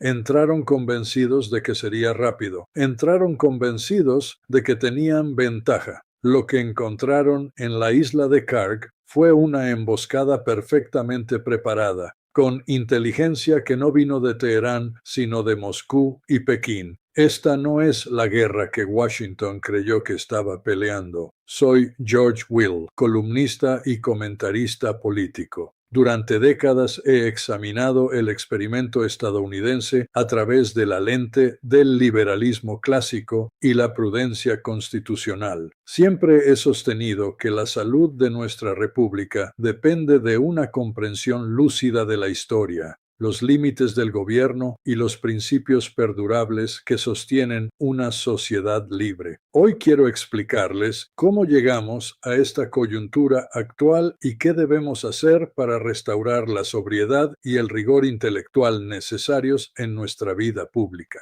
Entraron convencidos de que sería rápido. Entraron convencidos de que tenían ventaja. Lo que encontraron en la isla de Karg fue una emboscada perfectamente preparada, con inteligencia que no vino de Teherán, sino de Moscú y Pekín. Esta no es la guerra que Washington creyó que estaba peleando. Soy George Will, columnista y comentarista político. Durante décadas he examinado el experimento estadounidense a través de la lente del liberalismo clásico y la prudencia constitucional. Siempre he sostenido que la salud de nuestra república depende de una comprensión lúcida de la historia, los límites del gobierno y los principios perdurables que sostienen una sociedad libre. Hoy quiero explicarles cómo llegamos a esta coyuntura actual y qué debemos hacer para restaurar la sobriedad y el rigor intelectual necesarios en nuestra vida pública.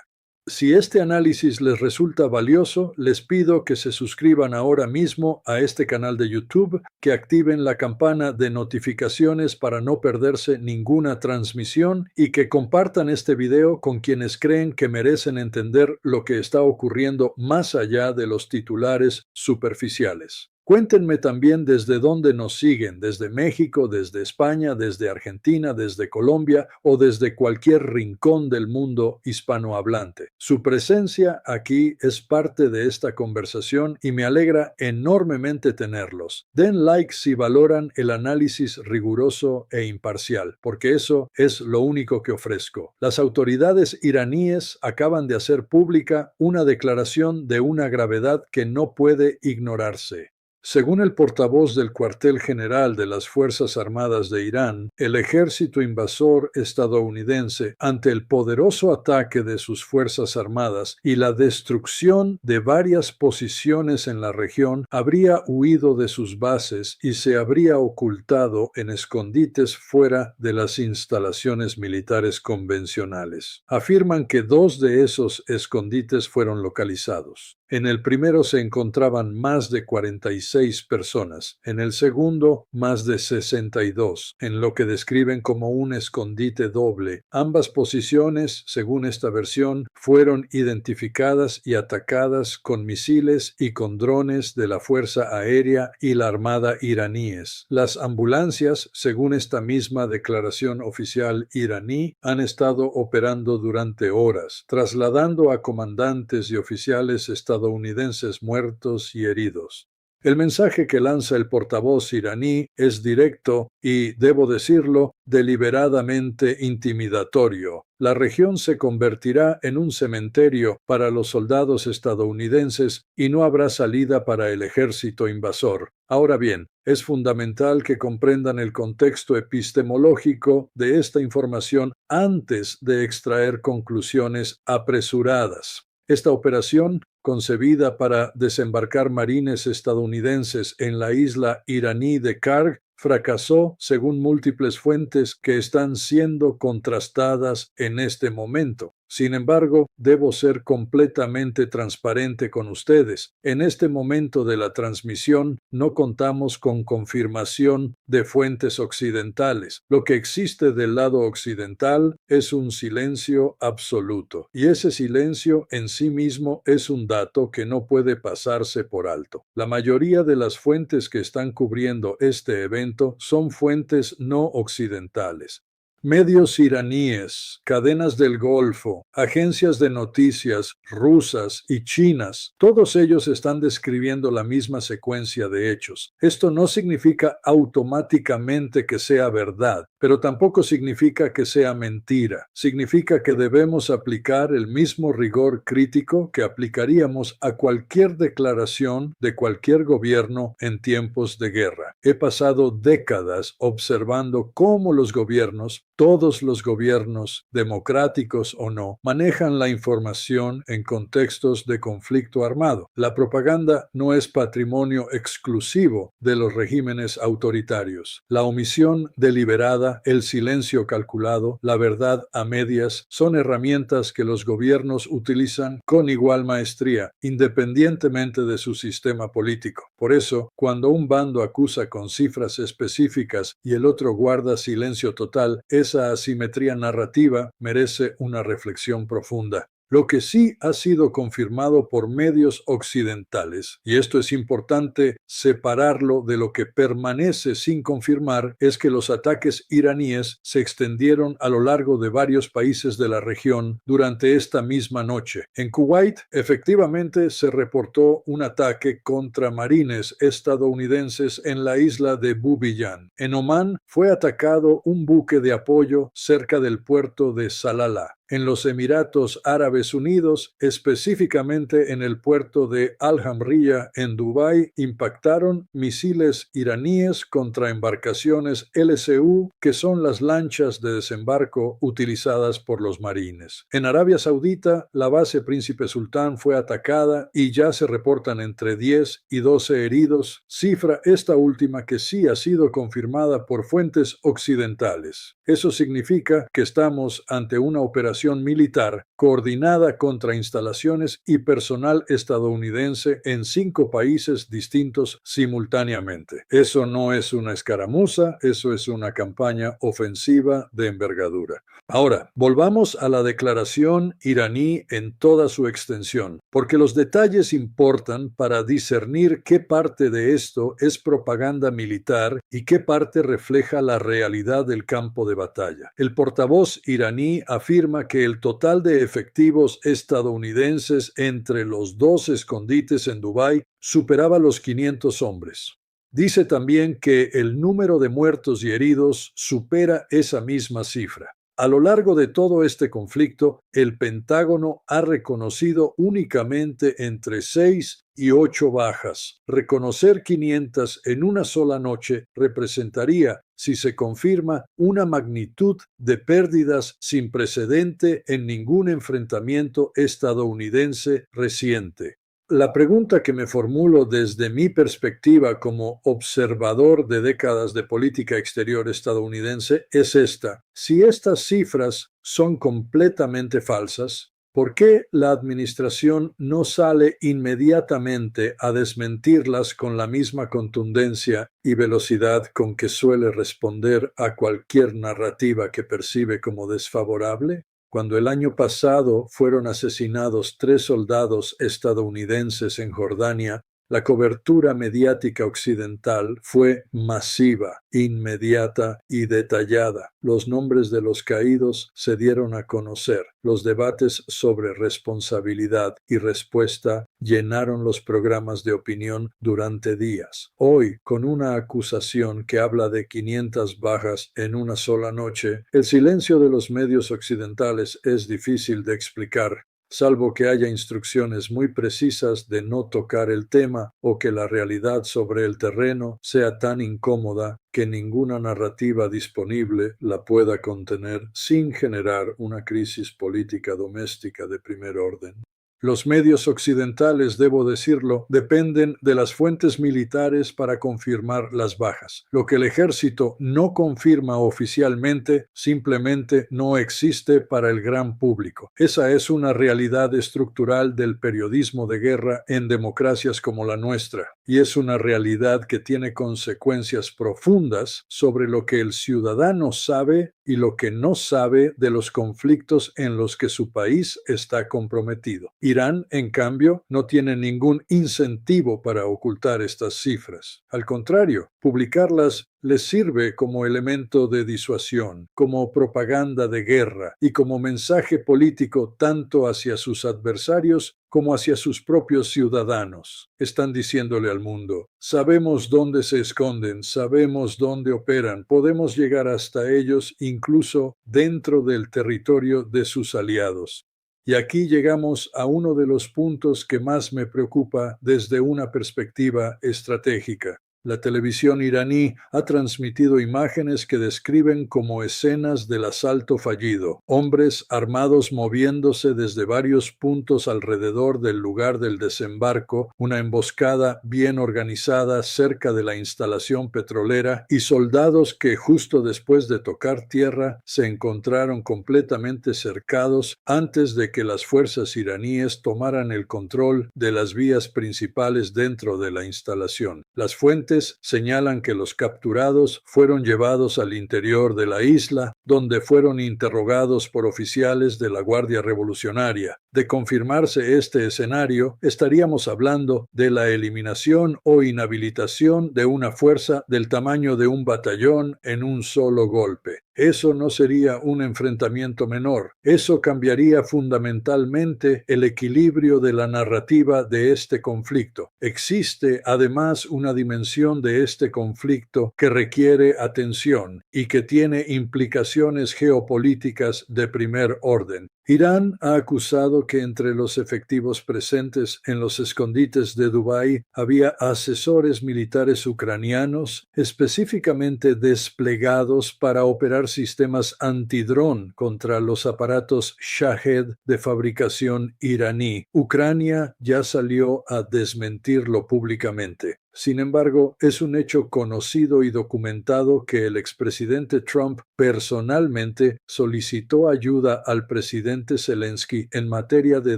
Si este análisis les resulta valioso, les pido que se suscriban ahora mismo a este canal de YouTube, que activen la campana de notificaciones para no perderse ninguna transmisión y que compartan este video con quienes creen que merecen entender lo que está ocurriendo más allá de los titulares superficiales. Cuéntenme también desde dónde nos siguen, desde México, desde España, desde Argentina, desde Colombia o desde cualquier rincón del mundo hispanohablante. Su presencia aquí es parte de esta conversación y me alegra enormemente tenerlos. Den like si valoran el análisis riguroso e imparcial, porque eso es lo único que ofrezco. Las autoridades iraníes acaban de hacer pública una declaración de una gravedad que no puede ignorarse. Según el portavoz del cuartel general de las Fuerzas Armadas de Irán, el ejército invasor estadounidense, ante el poderoso ataque de sus Fuerzas Armadas y la destrucción de varias posiciones en la región, habría huido de sus bases y se habría ocultado en escondites fuera de las instalaciones militares convencionales. Afirman que 2 de esos escondites fueron localizados. En el primero se encontraban más de 46 personas, en el segundo más de 62, en lo que describen como un escondite doble. Ambas posiciones, según esta versión, fueron identificadas y atacadas con misiles y con drones de la Fuerza Aérea y la Armada iraníes. Las ambulancias, según esta misma declaración oficial iraní, han estado operando durante horas, trasladando a comandantes y oficiales estadounidenses muertos y heridos. El mensaje que lanza el portavoz iraní es directo y, debo decirlo, deliberadamente intimidatorio. La región se convertirá en un cementerio para los soldados estadounidenses y no habrá salida para el ejército invasor. Ahora bien, es fundamental que comprendan el contexto epistemológico de esta información antes de extraer conclusiones apresuradas. Esta operación, concebida para desembarcar marines estadounidenses en la isla iraní de Karg, fracasó según múltiples fuentes que están siendo contrastadas en este momento. Sin embargo, debo ser completamente transparente con ustedes. En este momento de la transmisión no contamos con confirmación de fuentes occidentales. Lo que existe del lado occidental es un silencio absoluto. Y ese silencio en sí mismo es un dato que no puede pasarse por alto. La mayoría de las fuentes que están cubriendo este evento son fuentes no occidentales. Medios iraníes, cadenas del Golfo, agencias de noticias rusas y chinas, todos ellos están describiendo la misma secuencia de hechos. Esto no significa automáticamente que sea verdad, pero tampoco significa que sea mentira. Significa que debemos aplicar el mismo rigor crítico que aplicaríamos a cualquier declaración de cualquier gobierno en tiempos de guerra. He pasado décadas observando cómo los gobiernos, todos los gobiernos, democráticos o no, manejan la información en contextos de conflicto armado. La propaganda no es patrimonio exclusivo de los regímenes autoritarios. La omisión deliberada, el silencio calculado, la verdad a medias son herramientas que los gobiernos utilizan con igual maestría, independientemente de su sistema político. Por eso, cuando un bando acusa con cifras específicas y el otro guarda silencio total, es esa asimetría narrativa merece una reflexión profunda. Lo que sí ha sido confirmado por medios occidentales, y esto es importante separarlo de lo que permanece sin confirmar, es que los ataques iraníes se extendieron a lo largo de varios países de la región durante esta misma noche. En Kuwait, efectivamente, se reportó un ataque contra marines estadounidenses en la isla de Bubiyan. En Omán fue atacado un buque de apoyo cerca del puerto de Salalah. En los Emiratos Árabes Unidos, específicamente en el puerto de Al-Hamriya en Dubái, impactaron misiles iraníes contra embarcaciones LSU, que son las lanchas de desembarco utilizadas por los marines. En Arabia Saudita, la base Príncipe Sultán fue atacada y ya se reportan entre 10 y 12 heridos, cifra esta última que sí ha sido confirmada por fuentes occidentales. Eso significa que estamos ante una operación militar coordinada contra instalaciones y personal estadounidense en 5 países distintos simultáneamente. Eso no es una escaramuza, eso es una campaña ofensiva de envergadura. Ahora, volvamos a la declaración iraní en toda su extensión, porque los detalles importan para discernir qué parte de esto es propaganda militar y qué parte refleja la realidad del campo de batalla. El portavoz iraní afirma que el total de efectivos estadounidenses entre los 2 escondites en Dubái superaba los 500 hombres. Dice también que el número de muertos y heridos supera esa misma cifra. A lo largo de todo este conflicto, el Pentágono ha reconocido únicamente entre 6 y 8 bajas. Reconocer 500 en una sola noche representaría, si se confirma, una magnitud de pérdidas sin precedente en ningún enfrentamiento estadounidense reciente. La pregunta que me formulo desde mi perspectiva como observador de décadas de política exterior estadounidense es esta: si estas cifras son completamente falsas, ¿por qué la administración no sale inmediatamente a desmentirlas con la misma contundencia y velocidad con que suele responder a cualquier narrativa que percibe como desfavorable? Cuando el año pasado fueron asesinados 3 soldados estadounidenses en Jordania, la cobertura mediática occidental fue masiva, inmediata y detallada. Los nombres de los caídos se dieron a conocer. Los debates sobre responsabilidad y respuesta llenaron los programas de opinión durante días. Hoy, con una acusación que habla de 500 bajas en una sola noche, el silencio de los medios occidentales es difícil de explicar, salvo que haya instrucciones muy precisas de no tocar el tema o que la realidad sobre el terreno sea tan incómoda que ninguna narrativa disponible la pueda contener sin generar una crisis política doméstica de primer orden. Los medios occidentales, debo decirlo, dependen de las fuentes militares para confirmar las bajas. Lo que el ejército no confirma oficialmente simplemente no existe para el gran público. Esa es una realidad estructural del periodismo de guerra en democracias como la nuestra, y es una realidad que tiene consecuencias profundas sobre lo que el ciudadano sabe y lo que no sabe de los conflictos en los que su país está comprometido. Irán, en cambio, no tiene ningún incentivo para ocultar estas cifras. Al contrario, publicarlas les sirve como elemento de disuasión, como propaganda de guerra y como mensaje político tanto hacia sus adversarios como hacia sus propios ciudadanos. Están diciéndole al mundo: sabemos dónde se esconden, sabemos dónde operan, podemos llegar hasta ellos incluso dentro del territorio de sus aliados. Y aquí llegamos a uno de los puntos que más me preocupa desde una perspectiva estratégica. La televisión iraní ha transmitido imágenes que describen como escenas del asalto fallido, hombres armados moviéndose desde varios puntos alrededor del lugar del desembarco, una emboscada bien organizada cerca de la instalación petrolera y soldados que justo después de tocar tierra se encontraron completamente cercados antes de que las fuerzas iraníes tomaran el control de las vías principales dentro de la instalación. Las fuentes fuentes señalan que los capturados fueron llevados al interior de la isla, donde fueron interrogados por oficiales de la Guardia Revolucionaria. De confirmarse este escenario, estaríamos hablando de la eliminación o inhabilitación de una fuerza del tamaño de un batallón en un solo golpe. Eso no sería un enfrentamiento menor. Eso cambiaría fundamentalmente el equilibrio de la narrativa de este conflicto. Existe además una dimensión de este conflicto que requiere atención y que tiene implicaciones geopolíticas de primer orden. Irán ha acusado que entre los efectivos presentes en los escondites de Dubái había asesores militares ucranianos específicamente desplegados para operar sistemas antidrón contra los aparatos Shahed de fabricación iraní. Ucrania ya salió a desmentirlo públicamente. Sin embargo, es un hecho conocido y documentado que el expresidente Trump personalmente solicitó ayuda al presidente Zelensky en materia de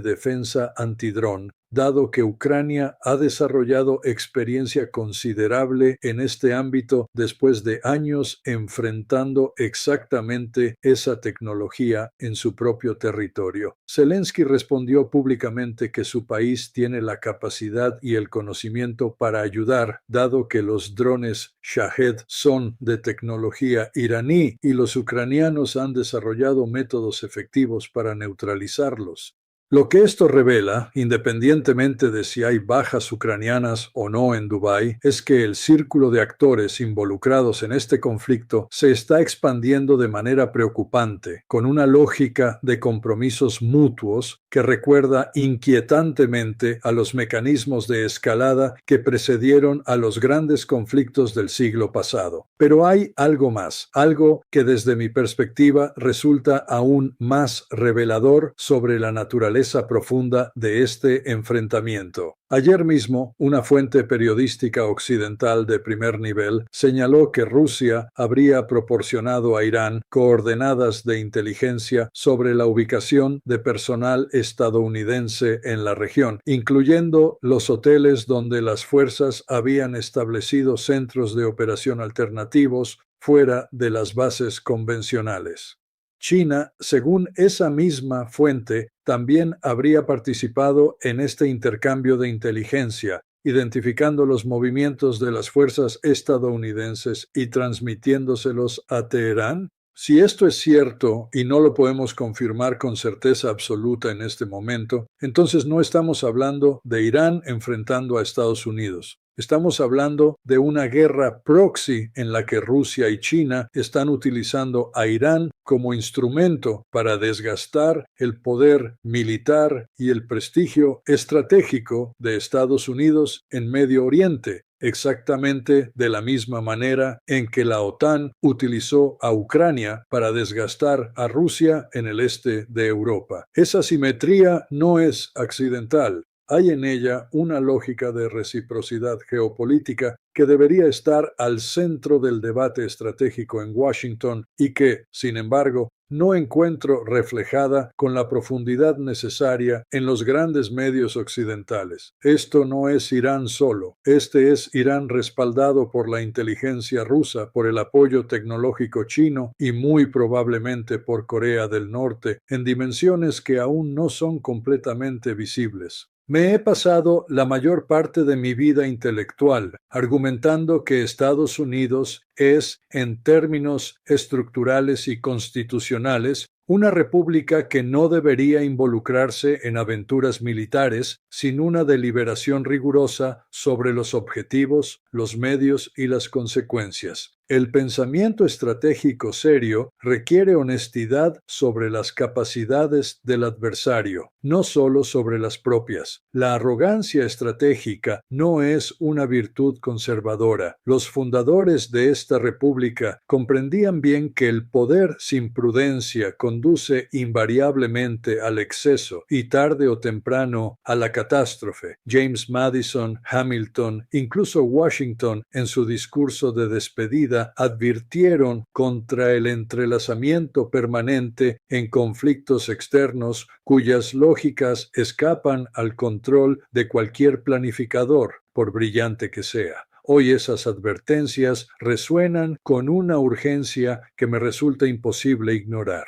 defensa antidrón, dado que Ucrania ha desarrollado experiencia considerable en este ámbito después de años enfrentando exactamente esa tecnología en su propio territorio. Zelensky respondió públicamente que su país tiene la capacidad y el conocimiento para ayudar, dado que los drones Shahed son de tecnología iraní y los ucranianos han desarrollado métodos efectivos para neutralizarlos. Lo que esto revela, independientemente de si hay bajas ucranianas o no en Dubái, es que el círculo de actores involucrados en este conflicto se está expandiendo de manera preocupante, con una lógica de compromisos mutuos que recuerda inquietantemente a los mecanismos de escalada que precedieron a los grandes conflictos del siglo pasado. Pero hay algo más, algo que desde mi perspectiva resulta aún más revelador sobre la naturaleza profunda de este enfrentamiento. Ayer mismo, una fuente periodística occidental de primer nivel señaló que Rusia habría proporcionado a Irán coordenadas de inteligencia sobre la ubicación de personal estadounidense en la región, incluyendo los hoteles donde las fuerzas habían establecido centros de operación alternativos fuera de las bases convencionales. China, según esa misma fuente, también habría participado en este intercambio de inteligencia, identificando los movimientos de las fuerzas estadounidenses y transmitiéndoselos a Teherán. Si esto es cierto y no lo podemos confirmar con certeza absoluta en este momento, entonces no estamos hablando de Irán enfrentando a Estados Unidos. Estamos hablando de una guerra proxy en la que Rusia y China están utilizando a Irán como instrumento para desgastar el poder militar y el prestigio estratégico de Estados Unidos en Medio Oriente, exactamente de la misma manera en que la OTAN utilizó a Ucrania para desgastar a Rusia en el este de Europa. Esa simetría no es accidental. Hay en ella una lógica de reciprocidad geopolítica que debería estar al centro del debate estratégico en Washington y que, sin embargo, no encuentro reflejada con la profundidad necesaria en los grandes medios occidentales. Esto no es Irán solo, este es Irán respaldado por la inteligencia rusa, por el apoyo tecnológico chino y muy probablemente por Corea del Norte, en dimensiones que aún no son completamente visibles. Me he pasado la mayor parte de mi vida intelectual argumentando que Estados Unidos es, en términos estructurales y constitucionales, una república que no debería involucrarse en aventuras militares sin una deliberación rigurosa sobre los objetivos, los medios y las consecuencias. El pensamiento estratégico serio requiere honestidad sobre las capacidades del adversario, no solo sobre las propias. La arrogancia estratégica no es una virtud conservadora. Los fundadores de esta república comprendían bien que el poder sin prudencia conduce invariablemente al exceso y tarde o temprano a la catástrofe. James Madison, Hamilton, incluso Washington, en su discurso de despedida, advirtieron contra el entrelazamiento permanente en conflictos externos cuyas lógicas escapan al control de cualquier planificador, por brillante que sea. Hoy esas advertencias resuenan con una urgencia que me resulta imposible ignorar.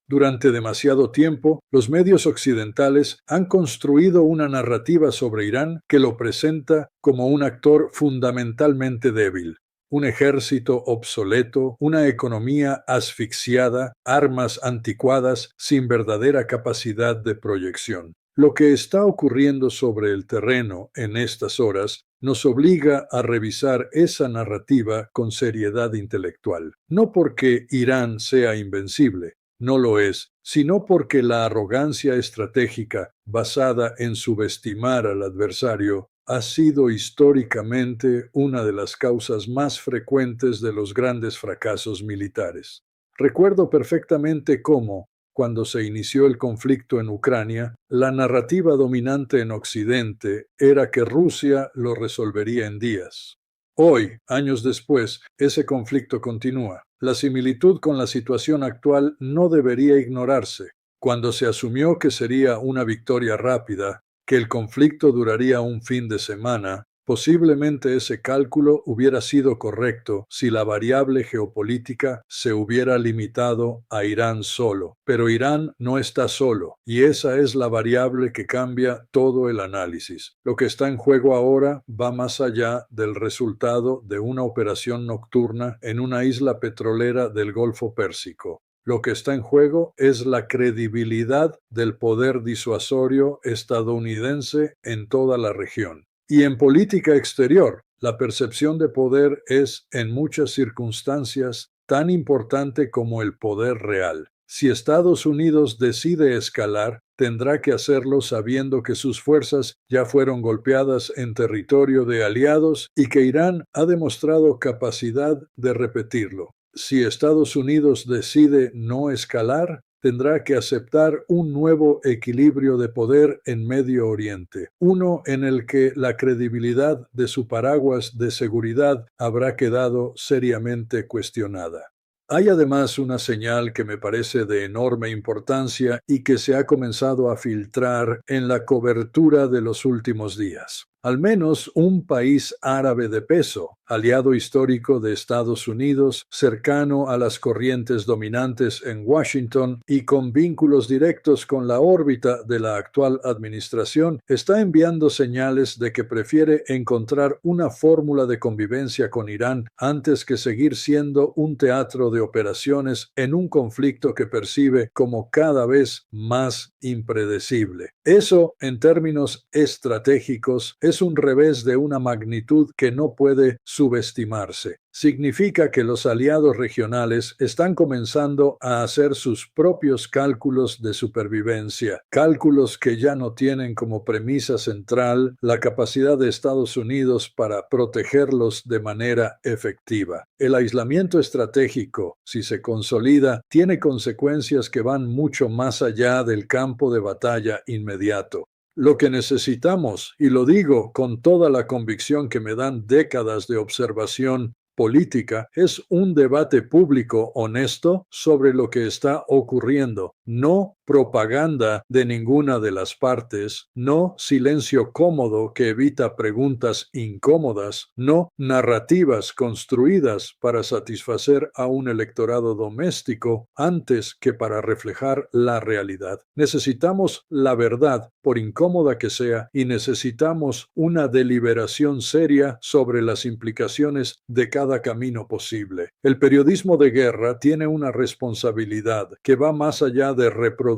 Durante demasiado tiempo, los medios occidentales han construido una narrativa sobre Irán que lo presenta como un actor fundamentalmente débil. Un ejército obsoleto, una economía asfixiada, armas anticuadas sin verdadera capacidad de proyección. Lo que está ocurriendo sobre el terreno en estas horas nos obliga a revisar esa narrativa con seriedad intelectual. No porque Irán sea invencible, no lo es, sino porque la arrogancia estratégica basada en subestimar al adversario ha sido históricamente una de las causas más frecuentes de los grandes fracasos militares. Recuerdo perfectamente cómo, cuando se inició el conflicto en Ucrania, la narrativa dominante en Occidente era que Rusia lo resolvería en días. Hoy, años después, ese conflicto continúa. La similitud con la situación actual no debería ignorarse. Cuando se asumió que sería una victoria rápida, que el conflicto duraría un fin de semana, posiblemente ese cálculo hubiera sido correcto si la variable geopolítica se hubiera limitado a Irán solo. Pero Irán no está solo, y esa es la variable que cambia todo el análisis. Lo que está en juego ahora va más allá del resultado de una operación nocturna en una isla petrolera del Golfo Pérsico. Lo que está en juego es la credibilidad del poder disuasorio estadounidense en toda la región. Y en política exterior, la percepción de poder es, en muchas circunstancias, tan importante como el poder real. Si Estados Unidos decide escalar, tendrá que hacerlo sabiendo que sus fuerzas ya fueron golpeadas en territorio de aliados y que Irán ha demostrado capacidad de repetirlo. Si Estados Unidos decide no escalar, tendrá que aceptar un nuevo equilibrio de poder en Medio Oriente, uno en el que la credibilidad de su paraguas de seguridad habrá quedado seriamente cuestionada. Hay además una señal que me parece de enorme importancia y que se ha comenzado a filtrar en la cobertura de los últimos días. Al menos un país árabe de peso, aliado histórico de Estados Unidos, cercano a las corrientes dominantes en Washington y con vínculos directos con la órbita de la actual administración, está enviando señales de que prefiere encontrar una fórmula de convivencia con Irán antes que seguir siendo un teatro de operaciones en un conflicto que percibe como cada vez más impredecible. Eso, en términos estratégicos, es un revés de una magnitud que no puede subestimarse. Significa que los aliados regionales están comenzando a hacer sus propios cálculos de supervivencia, cálculos que ya no tienen como premisa central la capacidad de Estados Unidos para protegerlos de manera efectiva. El aislamiento estratégico, si se consolida, tiene consecuencias que van mucho más allá del campo de batalla inmediato. Lo que necesitamos, y lo digo con toda la convicción que me dan décadas de observación política, es un debate público honesto sobre lo que está ocurriendo, no propaganda de ninguna de las partes, no silencio cómodo que evita preguntas incómodas, no narrativas construidas para satisfacer a un electorado doméstico antes que para reflejar la realidad. Necesitamos la verdad, por incómoda que sea, y necesitamos una deliberación seria sobre las implicaciones de cada camino posible. El periodismo de guerra tiene una responsabilidad que va más allá de reproducir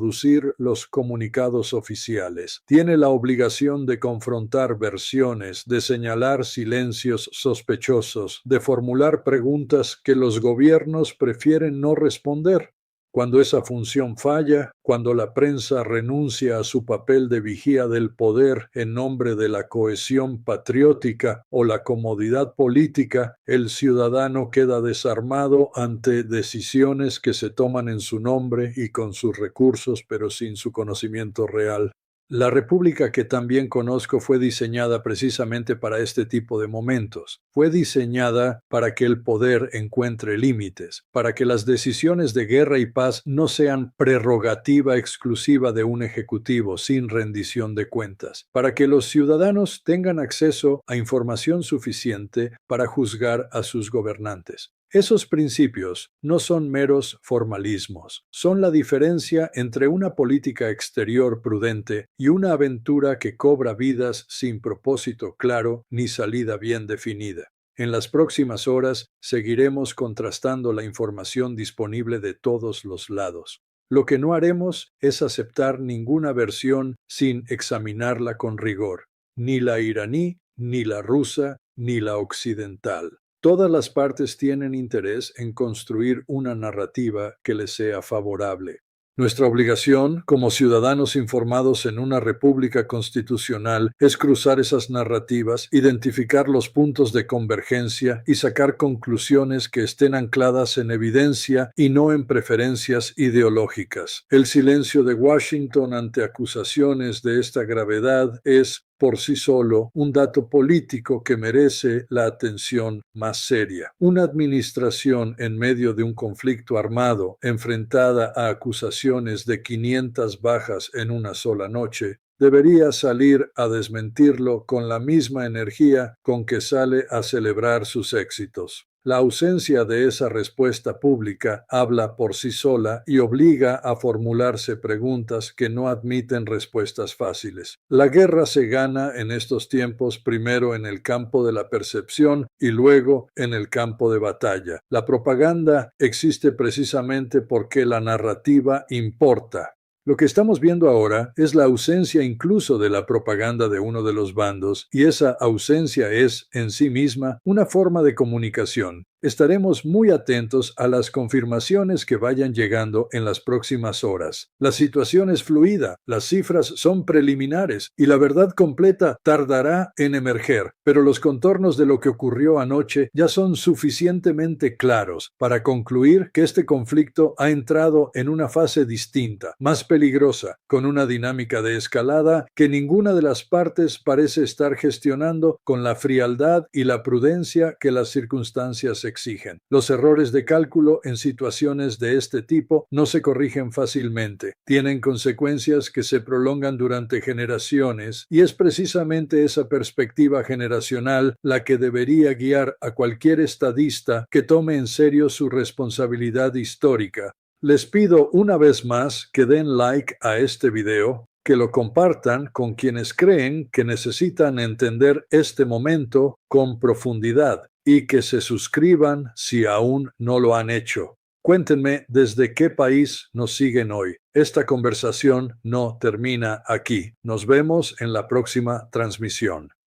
los comunicados oficiales. Tiene la obligación de confrontar versiones, de señalar silencios sospechosos, de formular preguntas que los gobiernos prefieren no responder. Cuando esa función falla, cuando la prensa renuncia a su papel de vigía del poder en nombre de la cohesión patriótica o la comodidad política, el ciudadano queda desarmado ante decisiones que se toman en su nombre y con sus recursos, pero sin su conocimiento real. La república que también conozco fue diseñada precisamente para este tipo de momentos. Fue diseñada para que el poder encuentre límites, para que las decisiones de guerra y paz no sean prerrogativa exclusiva de un ejecutivo sin rendición de cuentas, para que los ciudadanos tengan acceso a información suficiente para juzgar a sus gobernantes. Esos principios no son meros formalismos, son la diferencia entre una política exterior prudente y una aventura que cobra vidas sin propósito claro ni salida bien definida. En las próximas horas seguiremos contrastando la información disponible de todos los lados. Lo que no haremos es aceptar ninguna versión sin examinarla con rigor, ni la iraní, ni la rusa, ni la occidental. Todas las partes tienen interés en construir una narrativa que les sea favorable. Nuestra obligación, como ciudadanos informados en una república constitucional, es cruzar esas narrativas, identificar los puntos de convergencia y sacar conclusiones que estén ancladas en evidencia y no en preferencias ideológicas. El silencio de Washington ante acusaciones de esta gravedad es, por sí solo, un dato político que merece la atención más seria. Una administración en medio de un conflicto armado, enfrentada a acusaciones de 500 bajas en una sola noche, debería salir a desmentirlo con la misma energía con que sale a celebrar sus éxitos. La ausencia de esa respuesta pública habla por sí sola y obliga a formularse preguntas que no admiten respuestas fáciles. La guerra se gana en estos tiempos primero en el campo de la percepción y luego en el campo de batalla. La propaganda existe precisamente porque la narrativa importa. Lo que estamos viendo ahora es la ausencia incluso de la propaganda de uno de los bandos, y esa ausencia es, en sí misma, una forma de comunicación. Estaremos muy atentos a las confirmaciones que vayan llegando en las próximas horas. La situación es fluida, las cifras son preliminares y la verdad completa tardará en emerger, pero los contornos de lo que ocurrió anoche ya son suficientemente claros para concluir que este conflicto ha entrado en una fase distinta, más peligrosa, con una dinámica de escalada que ninguna de las partes parece estar gestionando con la frialdad y la prudencia que las circunstancias exigen. Los errores de cálculo en situaciones de este tipo no se corrigen fácilmente, tienen consecuencias que se prolongan durante generaciones, y es precisamente esa perspectiva generacional la que debería guiar a cualquier estadista que tome en serio su responsabilidad histórica. Les pido una vez más que den like a este video, que lo compartan con quienes creen que necesitan entender este momento con profundidad y que se suscriban si aún no lo han hecho. Cuéntenme desde qué país nos siguen hoy. Esta conversación no termina aquí. Nos vemos en la próxima transmisión.